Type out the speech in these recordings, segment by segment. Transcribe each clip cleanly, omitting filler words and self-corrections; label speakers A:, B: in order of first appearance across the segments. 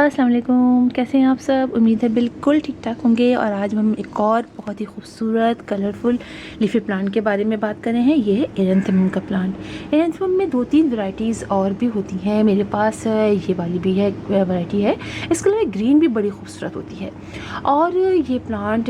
A: अस्सलाम वालेकुम, कैसे हैं आप सब। उम्मीद है बिल्कुल ठीक ठाक होंगे। और आज हम एक और बहुत ही खूबसूरत कलरफुल लीफी प्लांट के बारे में बात कर रहे हैं। ये है एरेंथम का प्लांट। एरेंथम में 2-3 वैरायटीज़ और भी होती हैं। मेरे पास ये वाली भी है, वैरायटी है। इसके अलावा ग्रीन भी बड़ी खूबसूरत होती है। और ये प्लांट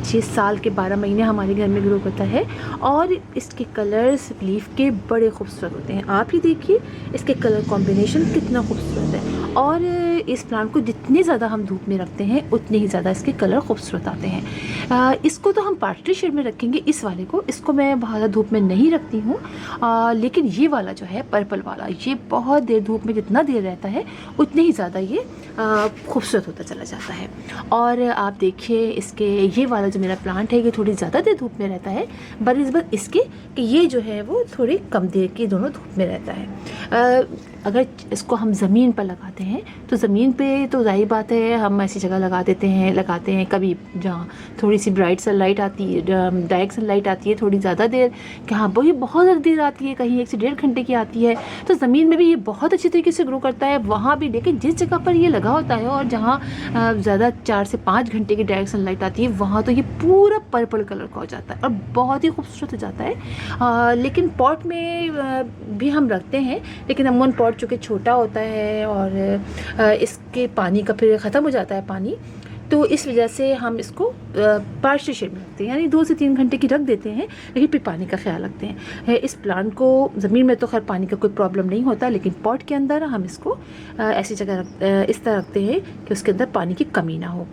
A: 6 साल के 12 महीने हमारे घर में ग्रो करता है। और इसके कलर्स लीफ के बड़े खूबसूरत होते हैं। आप ही देखिए इसके कलर कॉम्बिनेशन कितना खूबसूरत है। और इस प्लांट को जितने ज़्यादा हम धूप में रखते हैं उतने ही ज़्यादा इसके कलर खूबसूरत आते हैं। इसको तो हम पार्टली शेड में रखेंगे। इस वाले को इसको मैं बहुत ज़्यादा धूप में नहीं रखती हूँ, लेकिन ये वाला जो है पर्पल वाला, ये बहुत देर धूप में जितना देर रहता है उतने ही ज़्यादा ये खूबसूरत होता चला जाता है। और आप देखिए इसके ये वाला जो मेरा प्लांट है ये थोड़ी ज़्यादा देर धूप में रहता है बनिस्बत इसके कि ये जो है वो थोड़ी कम देर की दोनों धूप में रहता है। अगर इसको हम ज़मीन पर लगाते हैं तो ज़मीन पे तो ज़ाहिर बात है हम ऐसी जगह लगाते हैं कभी जहाँ थोड़ी सी ब्राइट सनलाइट आती है, डायरेक्ट सनलाइट आती है थोड़ी ज़्यादा देर, कि हाँ वही बहुत ज़्यादा देर आती है, कहीं 1 से 1.5 घंटे की आती है, तो ज़मीन में भी ये बहुत अच्छी तरीके से ग्रो करता है। वहाँ भी लेकिन जिस जगह पर ये लगा होता है और जहाँ ज़्यादा 4 से 5 घंटे की डायरेक्ट सनलाइट आती है वहाँ तो ये पूरा पर्पल कलर का हो जाता है और बहुत ही खूबसूरत हो जाता है। लेकिन पॉट में भी हम रखते हैं, लेकिन अमूमन पॉट चूँकि छोटा होता है और इसके पानी का फिर ख़त्म हो जाता है पानी, तो इस वजह से हम इसको पार्शियल शेड में रखते हैं, यानी 2 से 3 घंटे की रख देते हैं, लेकिन फिर पानी का ख्याल रखते हैं। इस प्लांट को ज़मीन में तो खैर पानी का कोई प्रॉब्लम नहीं होता, लेकिन पॉट के अंदर हम इसको ऐसी जगह इस तरह रखते हैं कि उसके अंदर पानी की कमी ना हो,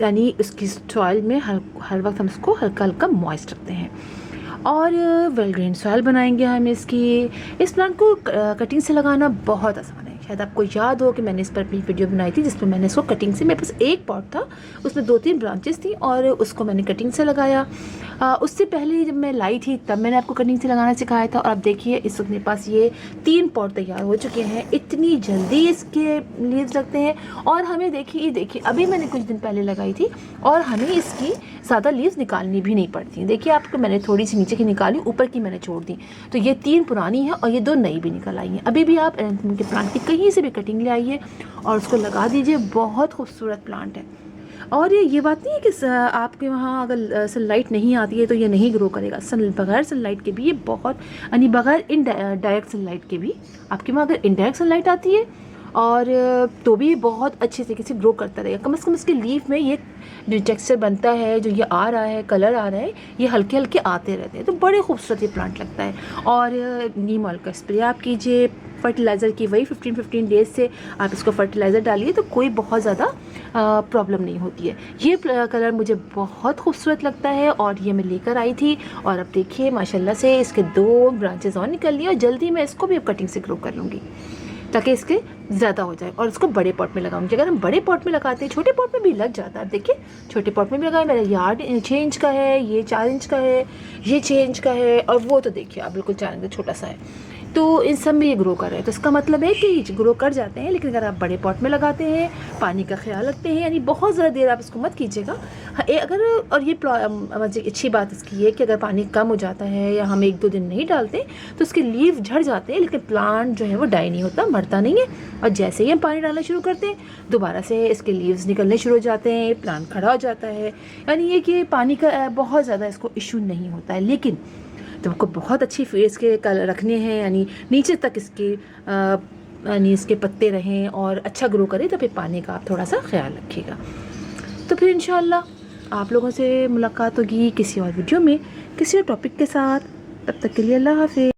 A: यानी उसकी सॉइल में हर वक्त हम इसको हल्का हल्का मॉइस्ट रखते हैं। और वेल ड्रेन सॉइल बनाएंगे हम इसकी। इस प्लांट को कटिंग से लगाना बहुत आसान है। शायद आपको याद हो कि मैंने इस पर अपनी वीडियो बनाई थी जिसमें मैंने इसको कटिंग से, मेरे पास एक पॉट था उसमें 2-3 ब्रांचेस थी और उसको मैंने कटिंग से लगाया। उससे पहले जब मैं लाई थी तब मैंने आपको कटिंग से लगाना सिखाया था। और अब देखिए इस वक्त मेरे पास ये 3 पॉट तैयार हो चुके हैं। इतनी जल्दी इसके लीव्स लगते हैं। और हमें देखिए अभी मैंने कुछ दिन पहले लगाई थी और हमें इसकी ज़्यादा लीव्स निकालनी भी नहीं पड़ती। देखिए आपको मैंने थोड़ी सी नीचे की निकाली, ऊपर की मैंने छोड़ दी, तो ये 3 पुरानी हैं और ये 2 नई भी निकल आई हैं। अभी भी आप एरेंथम के प्लांट की कहीं से भी कटिंग ले आइए और उसको लगा दीजिए, बहुत खूबसूरत प्लांट है। और ये बात नहीं है कि आपके वहाँ अगर सनलाइट नहीं आती है तो ये नहीं ग्रो करेगा। बगैर सनलाइट के भी ये बहुत, यानी बगैर डायरेक्ट सनलाइट के भी आपके वहाँ अगर इनडायरेक्ट सनलाइट आती है और तो भी बहुत अच्छे तरीके से ग्रो करता रहेगा। कम से कम इसके लीफ में ये जो टेक्सचर बनता है, जो ये आ रहा है, कलर आ रहा है, ये हल्के हल्के आते रहते हैं, तो बड़े खूबसूरत ये प्लांट लगता है। और नीम ऑयल का स्प्रे आप कीजिए, फर्टिलाइज़र की वही 15 डेज़ से आप इसको फर्टिलाइज़र डालिए तो कोई बहुत ज़्यादा प्रॉब्लम नहीं होती है। ये कलर मुझे बहुत खूबसूरत लगता है और ये मैं लेकर आई थी। और अब देखिए माशाल्लाह से इसके 2 ब्रांचेस और निकल लिए और जल्दी मैं इसको भी अब कटिंग से ग्रो कर लूँगी ताकि इसके ज़्यादा हो जाए। और इसको बड़े पॉट में लगाऊंगी। अगर हम बड़े पॉट में लगाते हैं, छोटे पॉट में भी लग जाता है। देखिए छोटे पॉट में भी लगाया, मेरा यार्ड 6 इंच का है, ये 4 इंच का है, ये 6 इंच का है, और वो तो देखिए आप बिल्कुल 4 इंच का छोटा सा है। तो इन सब में ये ग्रो कर रहे हैं, तो इसका मतलब है कि ग्रो कर जाते हैं। लेकिन अगर आप बड़े पॉट में लगाते हैं, पानी का ख्याल रखते हैं, यानी बहुत ज़्यादा देर आप इसको मत कीजिएगा। अगर और ये अच्छी बात इसकी है कि अगर पानी कम हो जाता है या हम 1-2 दिन नहीं डालते तो इसके लीव झड़ जाते हैं, लेकिन प्लांट जो है वो डाई नहीं होता, मरता नहीं है। और जैसे ही हम पानी डालना शुरू करते हैं दोबारा से इसके लीव्स निकलने शुरू हो जाते हैं, प्लांट खड़ा हो जाता है। यानी ये कि पानी का बहुत ज़्यादा इसको इशू नहीं होता है। लेकिन तो आपको बहुत अच्छी फेस के रखने हैं, यानी नीचे तक इसके यानी इसके पत्ते रहें और अच्छा ग्रो करें, तो फिर पानी का आप थोड़ा सा ख्याल रखिएगा। तो फिर इंशाल्लाह आप लोगों से मुलाकात होगी किसी और वीडियो में किसी और टॉपिक के साथ। तब तक के लिए अल्लाह हाफ़िज़।